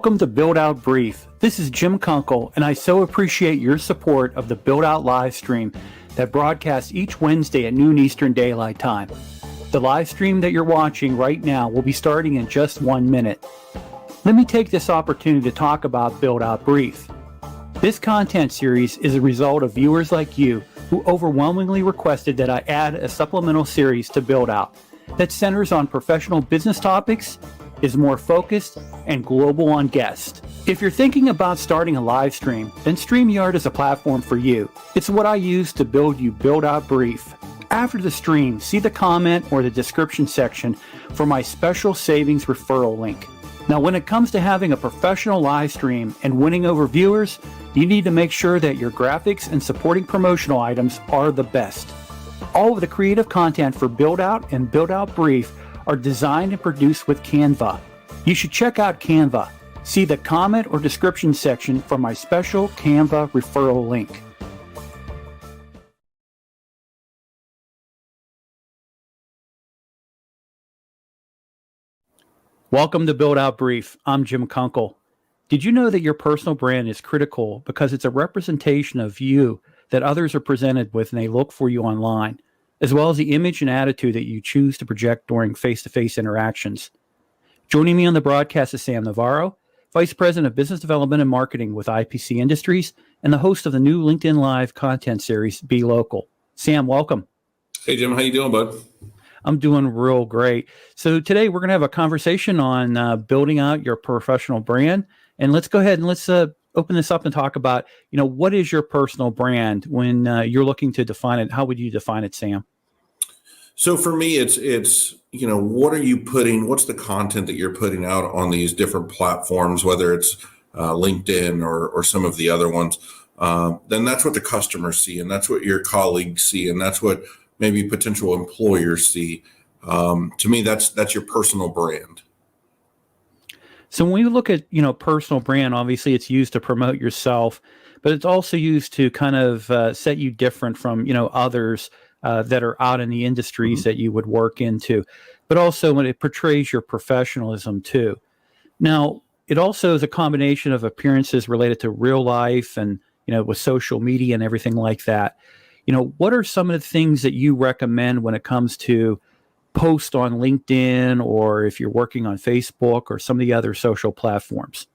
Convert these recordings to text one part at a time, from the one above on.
Welcome to Build Out Brief. This is Jim Kunkel, and I so appreciate your support of the Build Out live stream that broadcasts each Wednesday at noon Eastern Daylight Time. The live stream that you're watching right now will be starting in just 1 minute. Let me take this opportunity to talk about Build Out Brief. This content series is a result of viewers like you who overwhelmingly requested that I add a supplemental series to Build Out that centers on professional business topics, is more focused, and global on guests. If you're thinking about starting a live stream, then StreamYard is a platform for you. It's what I use to build you Build Out Brief. After the stream, see the comment or the description section for my special savings referral link. Now, when it comes to having a professional live stream and winning over viewers, you need to make sure that your graphics and supporting promotional items are the best. All of the creative content for Build Out and Build Out Brief are designed and produced with Canva. You should check out Canva. See the comment or description section for my special Canva referral link. Welcome to Build Out Brief. I'm Jim Kunkel. Did you know that your personal brand is critical because it's a representation of you that others are presented with when they look for you online, as well as the image and attitude that you choose to project during face-to-face interactions? Joining me on the broadcast is Sam Navarro, Vice President of Business Development and Marketing with IPC Industries and the host of the new LinkedIn Live content series, Be Local. Sam, welcome. Hey, Jim. How you doing, bud? I'm doing real great. So today we're going to have a conversation on building out your professional brand. And let's go ahead and let's open this up and talk about, what is your personal brand when you're looking to define it? How would you define it, Sam? So for me, it's what are you what's the content that you're putting out on these different platforms, whether it's LinkedIn or some of the other ones, then that's what the customers see, and that's what your colleagues see, and that's what maybe potential employers see. To me, that's your personal brand. So when we look at, personal brand, obviously it's used to promote yourself, but it's also used to kind of set you different from, others that are out in the industries that you would work into, but also when it portrays your professionalism too. Now, it also is a combination of appearances related to real life and, with social media and everything like that. What are some of the things that you recommend when it comes to post on LinkedIn or if you're working on Facebook or some of the other social platforms?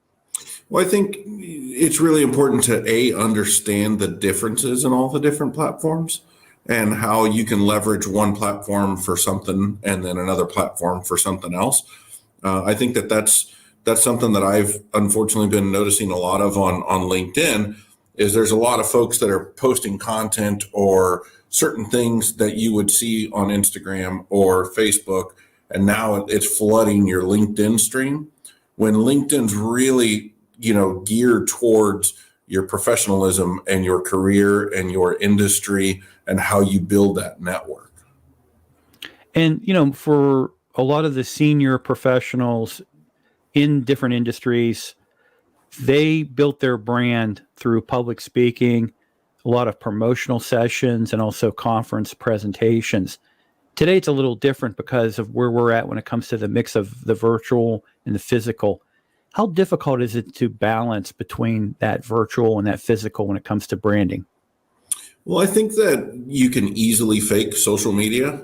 Well, I think it's really important to understand the differences in all the different platforms and how you can leverage one platform for something and then another platform for something else. I think that's something that I've unfortunately been noticing a lot of on LinkedIn. Is there's a lot of folks that are posting content or certain things that you would see on Instagram or Facebook, and now it's flooding your LinkedIn stream, when LinkedIn's really, geared towards your professionalism and your career and your industry and how you build that network. And, for a lot of the senior professionals in different industries, they built their brand through public speaking, a lot of promotional sessions, and also conference presentations. Today, it's a little different because of where we're at when it comes to the mix of the virtual and the physical. How difficult is it to balance between that virtual and that physical when it comes to branding? Well, I think that you can easily fake social media,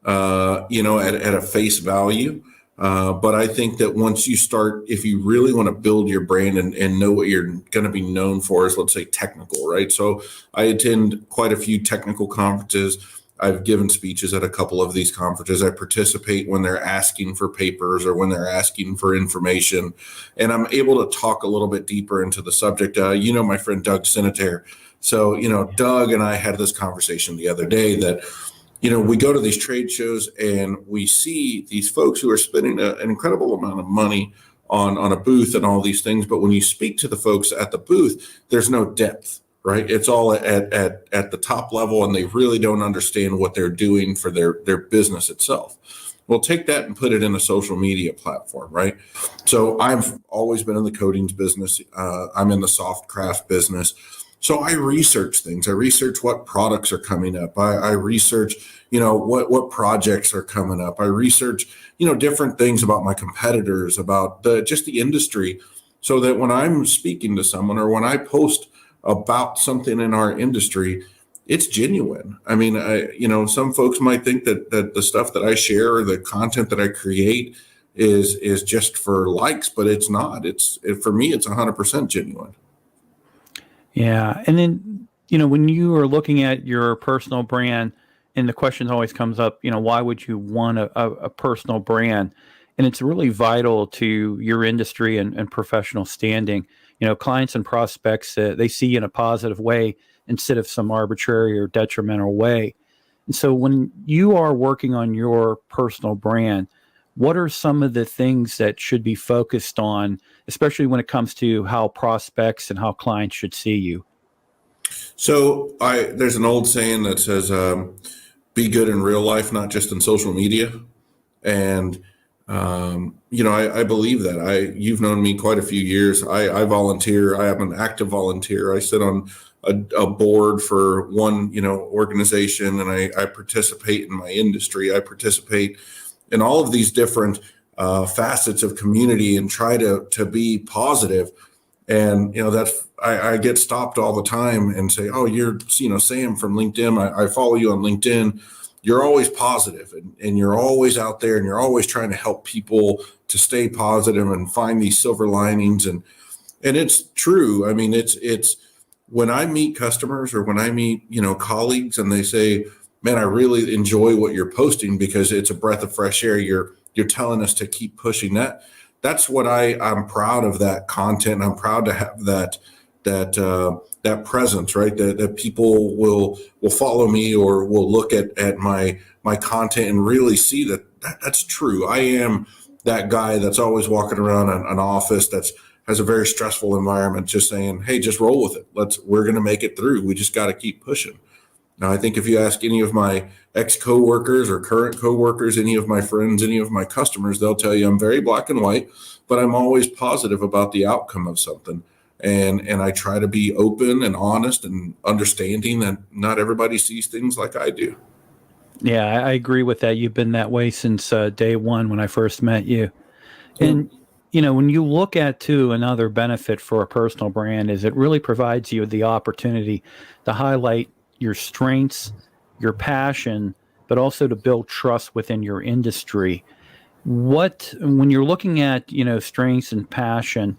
at a face value. But I think that once you start, if you really want to build your brand and know what you're going to be known for is, let's say, technical, right? So I attend quite a few technical conferences. I've given speeches at a couple of these conferences. I participate when they're asking for papers or when they're asking for information. And I'm able to talk a little bit deeper into the subject. My friend Doug Sinatair. So, Doug and I had this conversation the other day that we go to these trade shows and we see these folks who are spending an incredible amount of money on a booth and all these things. But when you speak to the folks at the booth, there's no depth, right? It's all at the top level, and they really don't understand what they're doing for their business itself. Well, take that and put it in a social media platform, right? So I've always been in the coatings business. I'm in the soft craft business. So I research things. I research what products are coming up. I research, what projects are coming up. I research, different things about my competitors, about the industry. so that when I'm speaking to someone or when I post about something in our industry, it's genuine. I mean, some folks might think that the stuff that I share or the content that I create is just for likes, but it's not. For me, it's 100% genuine. Yeah. And then, when you are looking at your personal brand, and the question always comes up, why would you want a personal brand? And it's really vital to your industry and professional standing. Clients and prospects, they see you in a positive way instead of some arbitrary or detrimental way. And so when you are working on your personal brand, what are some of the things that should be focused on, especially when it comes to how prospects and how clients should see you? So there's an old saying that says, be good in real life, not just in social media. And, I believe that. You've known me quite a few years. I volunteer. I am an active volunteer. I sit on a board for one, organization, and I participate in my industry. I participate in all of these different facets of community and try to be positive. And, I get stopped all the time and say, oh, you're, Sam from LinkedIn. I follow you on LinkedIn. You're always positive, and you're always out there, and you're always trying to help people to stay positive and find these silver linings. And it's true. I mean, it's when I meet customers or when I meet, colleagues, and they say, man, I really enjoy what you're posting because it's a breath of fresh air. You're telling us to keep pushing that. That's what I'm proud of, that content. I'm proud to have that presence, right? That people will follow me or will look at my content and really see that's true. I am that guy that's always walking around an office has a very stressful environment, just saying, hey, just roll with it. We're going to make it through. We just got to keep pushing. Now, I think if you ask any of my ex-coworkers or current coworkers, any of my friends, any of my customers, they'll tell you I'm very black and white, but I'm always positive about the outcome of something. And I try to be open and honest and understanding that not everybody sees things like I do. Yeah, I agree with that. You've been that way since day one when I first met you. And, when you look at too, another benefit for a personal brand is it really provides you the opportunity to highlight your strengths, your passion, but also to build trust within your industry. When you're looking at, strengths and passion,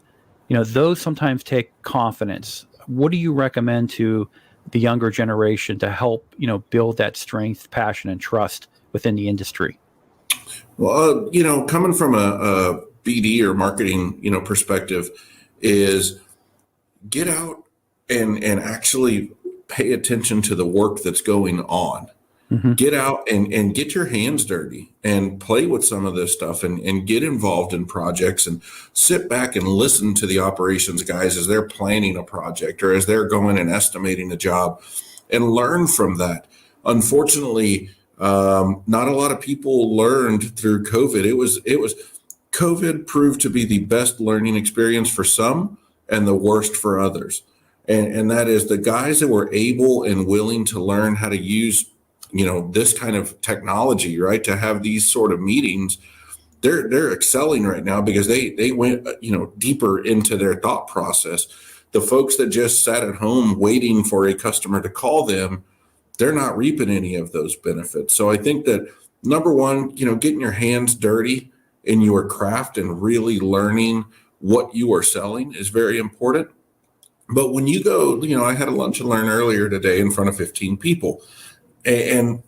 those sometimes take confidence. What do you recommend to the younger generation to help, build that strength, passion, and trust within the industry? Well, coming from a BD or marketing, perspective, is get out and actually pay attention to the work that's going on. Mm-hmm. Get out and get your hands dirty and play with some of this stuff and get involved in projects and sit back and listen to the operations guys as they're planning a project or as they're going and estimating a job and learn from that. Unfortunately, not a lot of people learned through COVID. It was COVID proved to be the best learning experience for some and the worst for others. And that is the guys that were able and willing to learn how to use this kind of technology, right? To have these sort of meetings, they're excelling right now because they went, deeper into their thought process. The folks that just sat at home waiting for a customer to call them, they're not reaping any of those benefits. So I think that number one, getting your hands dirty in your craft and really learning what you are selling is very important. But when you go, I had a lunch and learn earlier today in front of 15 people. And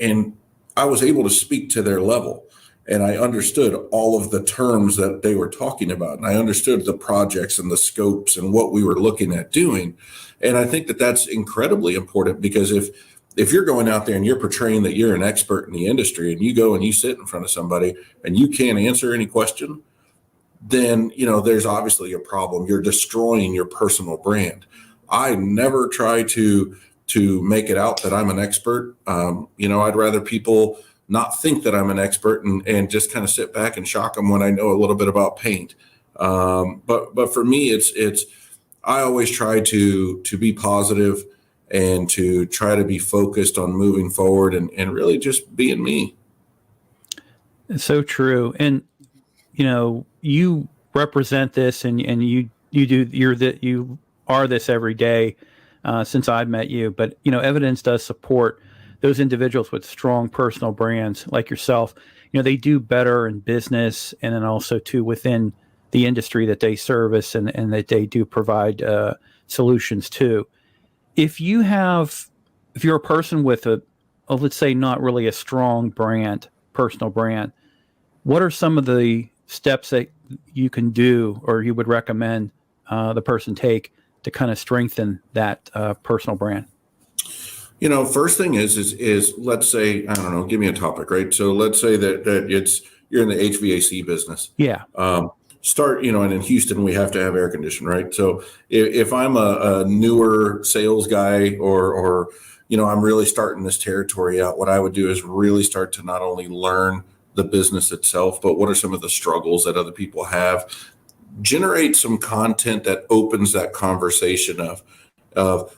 I was able to speak to their level, and I understood all of the terms that they were talking about, and I understood the projects and the scopes and what we were looking at doing. And I think that that's incredibly important because if you're going out there and you're portraying that you're an expert in the industry and you go and you sit in front of somebody and you can't answer any question, then there's obviously a problem. You're destroying your personal brand. I never try to make it out that I'm an expert. I'd rather people not think that I'm an expert and just kind of sit back and shock them when I know a little bit about paint. But for me, it's I always try to be positive and to try to be focused on moving forward and really just being me. It's so true. And, you represent this and you are this every day since I've met you. But evidence does support those individuals with strong personal brands like yourself. They do better in business, and then also too within the industry that they service and that they do provide solutions to. If you're a person with let's say not really a strong personal brand, what are some of the steps that you can do or you would recommend the person take to kind of strengthen that personal brand? First thing is let's say, I don't know, give me a topic, right? So let's say that you're in the HVAC business. Yeah. And in Houston, we have to have air conditioning, right? So if I'm a newer sales guy or I'm really starting this territory out, what I would do is really start to not only learn the business itself, but what are some of the struggles that other people have? Generate some content that opens that conversation of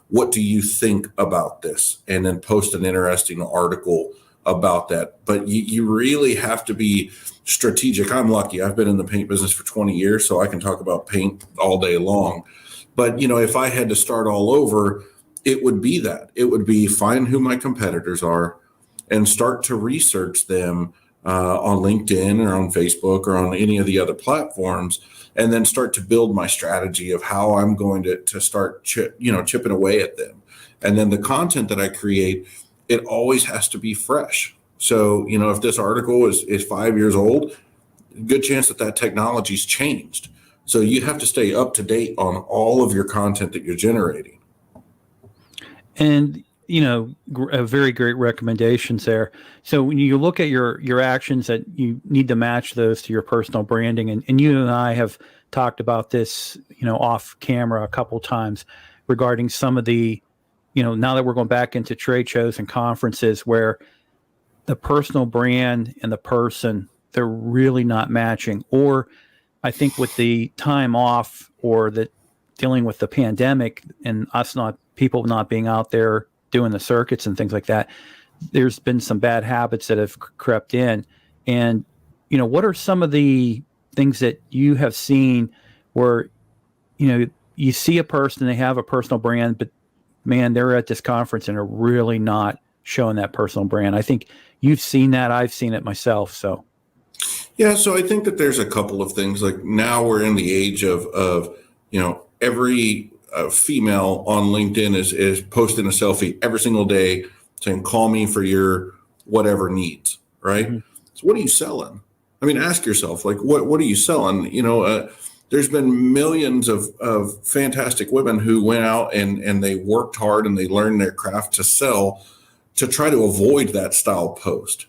what do you think about this? And then post an interesting article about that. But you really have to be strategic. I'm lucky. I've been in the paint business for 20 years, so I can talk about paint all day long. But, if I had to start all over, it would be find who my competitors are and start to research them on LinkedIn or on Facebook or on any of the other platforms, and then start to build my strategy of how I'm going to start chipping away at them. And then the content that I create, it always has to be fresh. So, if this article is 5 years old, good chance that technology's changed. So you have to stay up to date on all of your content that you're generating. And very great recommendations there. So when you look at your actions, that you need to match those to your personal branding, and you and I have talked about this, off camera a couple times regarding some of the, now that we're going back into trade shows and conferences where the personal brand and the person, they're really not matching. Or I think with the time off or the dealing with the pandemic and people not being out there doing the circuits and things like that, there's been some bad habits that have crept in. And, what are some of the things that you have seen where, you see a person, they have a personal brand, but man, they're at this conference and are really not showing that personal brand? I think you've seen that. I've seen it myself. So. Yeah. So I think that there's a couple of things. Like now we're in the age of every female on LinkedIn is posting a selfie every single day saying, call me for your whatever needs. Right. Mm-hmm. So what are you selling? I mean, ask yourself, like, what are you selling? There's been millions of fantastic women who went out and they worked hard and they learned their craft to sell, to try to avoid that style post.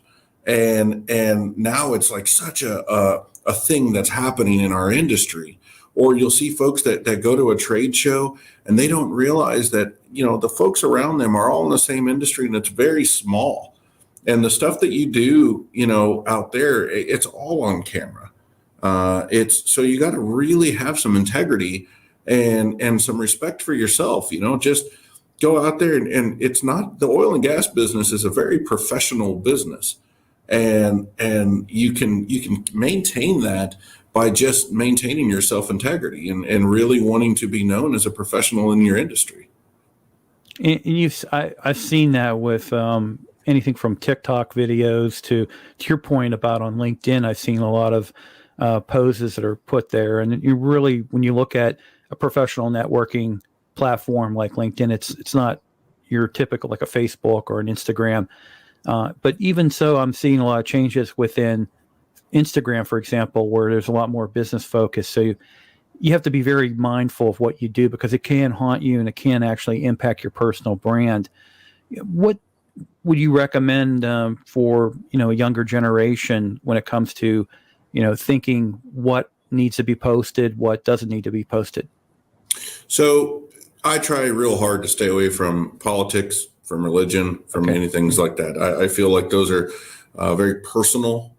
And now it's like such a thing that's happening in our industry. Or you'll see folks that go to a trade show and they don't realize that, the folks around them are all in the same industry and it's very small. And the stuff that you do, out there, it's all on camera. So you got to really have some integrity and some respect for yourself, just go out there and it's not, the oil and gas business is a very professional business. And you can maintain that by just maintaining your self-integrity and really wanting to be known as a professional in your industry. And I've seen that with anything from TikTok videos to your point about on LinkedIn. I've seen a lot of poses that are put there, and you really, when you look at a professional networking platform like LinkedIn, it's not your typical like a Facebook or an Instagram. But even so, I'm seeing a lot of changes within Instagram, for example, where there's a lot more business focus. So you have to be very mindful of what you do because it can haunt you and it can actually impact your personal brand. What would you recommend for a younger generation when it comes to thinking what needs to be posted, what doesn't need to be posted? So I try real hard to stay away from politics, from religion, from any things like that. I feel like those are very personal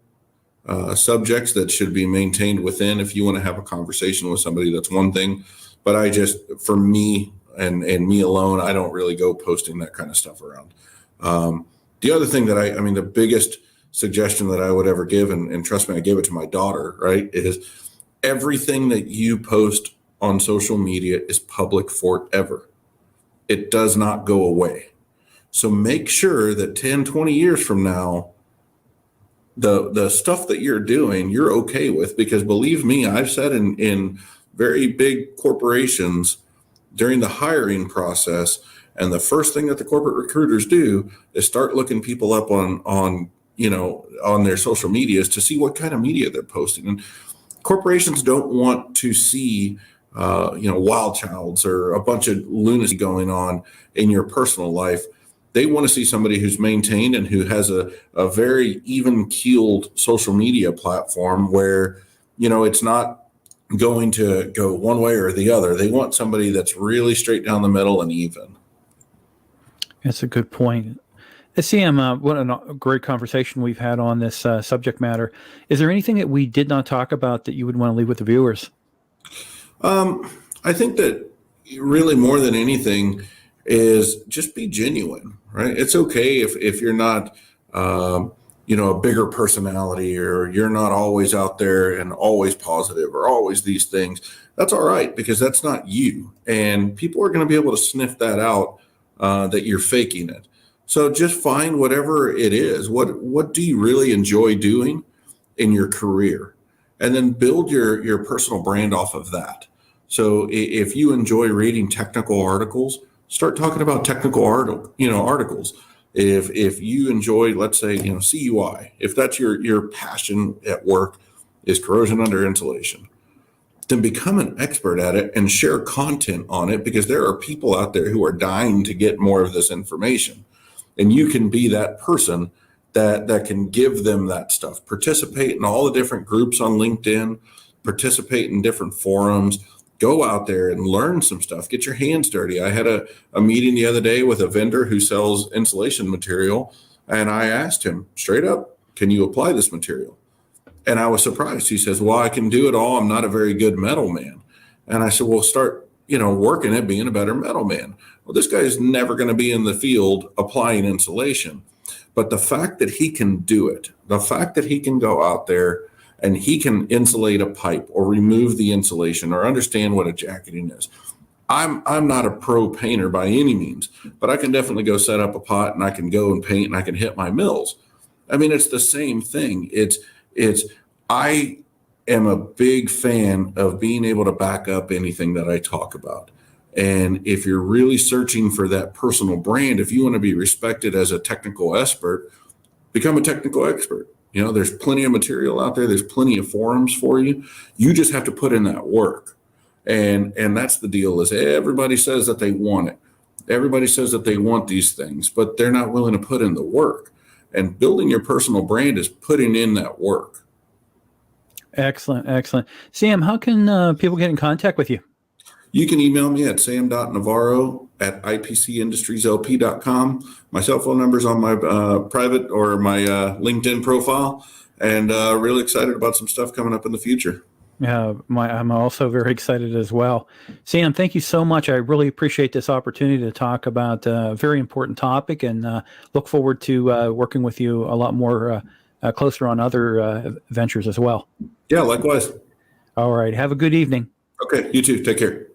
subjects that should be maintained within. If you want to have a conversation with somebody, that's one thing. But for me and me alone, I don't really go posting that kind of stuff around. The other thing that the biggest suggestion that I would ever give, and trust me, I gave it to my daughter, right, is everything that you post on social media is public forever. It does not go away. So make sure that 10, 20 years from now, the stuff that you're doing, you're okay with, because believe me, I've said in very big corporations during the hiring process, and the first thing that the corporate recruiters do is start looking people up on their social medias to see what kind of media they're posting. And corporations don't want to see wild childs or a bunch of lunacy going on in your personal life. They want to see somebody who's maintained and who has a very even-keeled social media platform where, it's not going to go one way or the other. They want somebody that's really straight down the middle and even. That's a good point. Sam, what a great conversation we've had on this subject matter. Is there anything that we did not talk about that you would want to leave with the viewers? I think that really more than anything is just be genuine, right? It's okay if you're not, a bigger personality, or you're not always out there and always positive or always these things. That's all right, because that's not you. And people are going to be able to sniff that out, that you're faking it. So just find whatever it is. What do you really enjoy doing in your career? And then build your personal brand off of that. So if you enjoy reading technical articles, start talking about technical articles. If you enjoy, let's say, CUI, if that's your passion at work is corrosion under insulation, then become an expert at it and share content on it, because there are people out there who are dying to get more of this information. And you can be that person that can give them that stuff. Participate in all the different groups on LinkedIn, participate in different forums, go out there and learn some stuff, get your hands dirty. I had a meeting the other day with a vendor who sells insulation material, and I asked him straight up, can you apply this material? And I was surprised. He says, well, I can do it all. I'm not a very good metal man. And I said, well, start, working at being a better metal man. Well, this guy is never going to be in the field applying insulation. But the fact that he can do it, the fact that he can go out there and he can insulate a pipe or remove the insulation or understand what a jacketing is. I'm not a pro painter by any means, but I can definitely go set up a pot, and I can go and paint, and I can hit my mills. I mean, it's the same thing. I am a big fan of being able to back up anything that I talk about. And if you're really searching for that personal brand, if you want to be respected as a technical expert, become a technical expert. There's plenty of material out there. There's plenty of forums for you. You just have to put in that work. And that's the deal, is everybody says that they want it. Everybody says that they want these things, but they're not willing to put in the work. And building your personal brand is putting in that work. Excellent. Excellent. Sam, how can people get in contact with you? You can email me at sam.navarro@ipcindustrieslp.com. My cell phone number is on my private or my LinkedIn profile, and really excited about some stuff coming up in the future. I'm also very excited as well. Sam, thank you so much. I really appreciate this opportunity to talk about a very important topic, and look forward to working with you a lot more closer on other ventures as well. Yeah, likewise. All right. Have a good evening. Okay, you too. Take care.